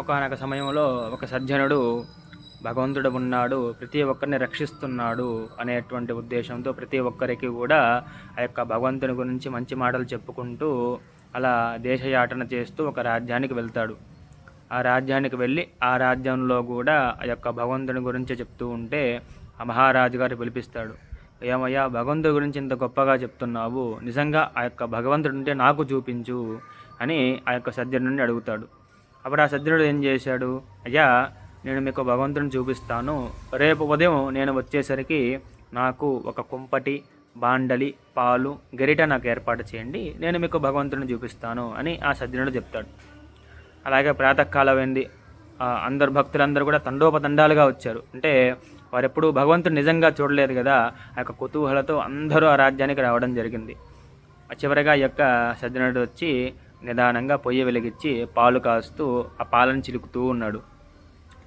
ఒకానొక సమయంలో ఒక సజ్జనుడు భగవంతుడు ఉన్నాడు, ప్రతి ఒక్కరిని రక్షిస్తున్నాడు అనేటువంటి ఉద్దేశంతో ప్రతి ఒక్కరికి కూడా ఆ యొక్క భగవంతుని గురించి మంచి మాటలు చెప్పుకుంటూ అలా దేశయాటన చేస్తూ ఒక రాజ్యానికి వెళ్తాడు. ఆ రాజ్యానికి వెళ్ళి ఆ రాజ్యంలో కూడా ఆ యొక్క భగవంతుని గురించి చెప్తూ ఉంటే ఆ మహారాజు గారు పిలిపిస్తాడు. ఏమయ్యా, భగవంతుడి గురించి ఇంత గొప్పగా చెప్తున్నావు, నిజంగా ఆ యొక్క భగవంతుడు ఉంటే నాకు చూపించు అని ఆ యొక్క సజ్జనుడిని అడుగుతాడు. అప్పుడు ఆ సజ్జనుడు ఏం చేశాడు, అయ్యా నేను మీకు భగవంతుని చూపిస్తాను, రేపు ఉదయం నేను వచ్చేసరికి నాకు ఒక కుంపటి, బాండలి, పాలు, గరిట నాకు ఏర్పాటు చేయండి, నేను మీకు భగవంతుని చూపిస్తాను అని ఆ సజ్జనుడు చెప్తాడు. అలాగే ప్రాతకాలం అయింది. అందరు భక్తులందరూ కూడా తండోపతండాలుగా వచ్చారు. అంటే వారెప్పుడు భగవంతుని నిజంగా చూడలేదు కదా, ఆ యొక్క కుతూహలతో అందరూ ఆ రాజ్యానికి రావడం జరిగింది. చివరిగా ఈ యొక్క సజ్జనుడు వచ్చి నిదానంగా పొయ్యి వెలిగించి పాలు కాస్తూ ఆ పాలను చిలుకుతూ ఉన్నాడు.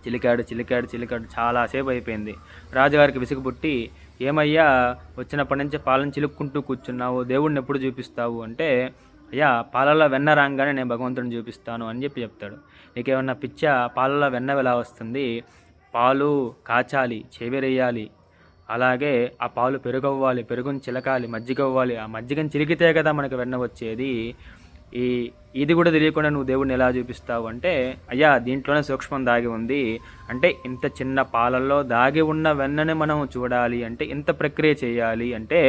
చిలికాడు చాలాసేపు అయిపోయింది. రాజుగారికి విసుగు పుట్టి, ఏమయ్యా వచ్చినప్పటి నుంచి పాలను చిలుక్కుంటూ కూర్చున్నావు, దేవుడిని ఎప్పుడు చూపిస్తావు అంటే, అయ్యా పాలలో వెన్న రాగానే నేను భగవంతుడిని చూపిస్తాను అని చెప్తాడు. నీకేమన్నా పిచ్చా, పాలలో వెన్న ఎలా వస్తుంది? పాలు కాచాలి, చెవిరేయాలి, అలాగే ఆ పాలు పెరుగవ్వాలి, పెరుగుని చిలకాలి, మజ్జిగవ్వాలి, ఆ మజ్జిగని చిలికితే కదా మనకు వెన్న వచ్చేది. ఇది కూడా తెలియకుండా నువ్వు దేవుడిని ఎలా చూపిస్తావు అంటే, అయ్యా దీంట్లోనే సూక్ష్మం దాగి ఉంది. అంటే ఇంత చిన్న పాలల్లో దాగి ఉన్న వెన్నని మనం చూడాలి అంటే ఇంత ప్రక్రియ చేయాలి అంటే,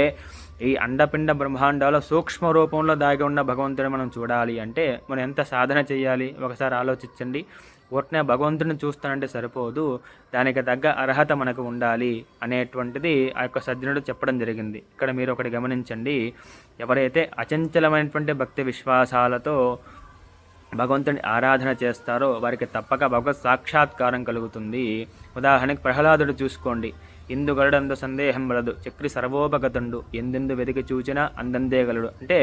ఈ అండపిండ బ్రహ్మాండాల సూక్ష్మ రూపంలో దాగి ఉన్న భగవంతుని మనం చూడాలి అంటే మనం ఎంత సాధన చేయాలి ఒకసారి ఆలోచించండి. ఊరికనే భగవంతుని చూస్తానంటే సరిపోదు, దానికి తగ్గ అర్హత మనకు ఉండాలి అనేటువంటిది ఆ యొక్క సజ్జనుడు చెప్పడం జరిగింది. ఇక్కడ మీరు ఒకటి గమనించండి, ఎవరైతే అచంచలమైనటువంటి భక్తి విశ్వాసాలతో భగవంతుని ఆరాధన చేస్తారో వారికి తప్పక భగవత్ సాక్షాత్కారం కలుగుతుంది. ఉదాహరణకి ప్రహ్లాదుడు చూసుకోండి, ఇందు గరుడందు సందేహం వలదు, చక్రి సర్వోపగతుండు, ఎందెందు వెతికి చూచినా అందందే గలుడు. అంటే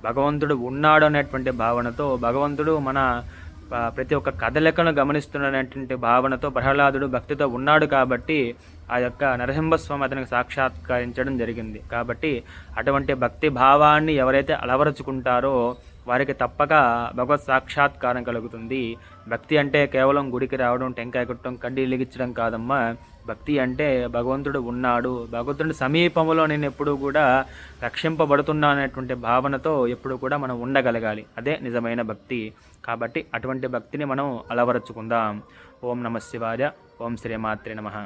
భగవంతుడు ఉన్నాడు అనేటువంటి భావనతో, భగవంతుడు మన ప్రతి ఒక్క కదలికను గమనిస్తున్నటువంటి భావనతో ప్రహ్లాదుడు భక్తితో ఉన్నాడు కాబట్టి ఆ యొక్క నరసింహస్వామి అతనికి సాక్షాత్కరించడం జరిగింది. కాబట్టి అటువంటి భక్తి భావాన్ని ఎవరైతే అలవరుచుకుంటారో వారికి తప్పక భగవత్ సాక్షాత్కారం కలుగుతుంది. భక్తి అంటే కేవలం గుడికి రావడం, టెంకాయ కొట్టడం, కడ్డీ వెలిగించడం కాదమ్మా. భక్తి అంటే భగవంతుడు ఉన్నాడు, భగవంతుడి సమీపంలో నేను ఎప్పుడూ కూడా రక్షింపబడుతున్నా అనేటువంటి భావనతో ఎప్పుడు కూడా మనం ఉండగలగాలి. అదే నిజమైన భక్తి. కాబట్టి అటువంటి భక్తిని మనం అలవరుచుకుందాం. ఓం నమః శివాయ. ఓం శ్రీమాత్రే నమః.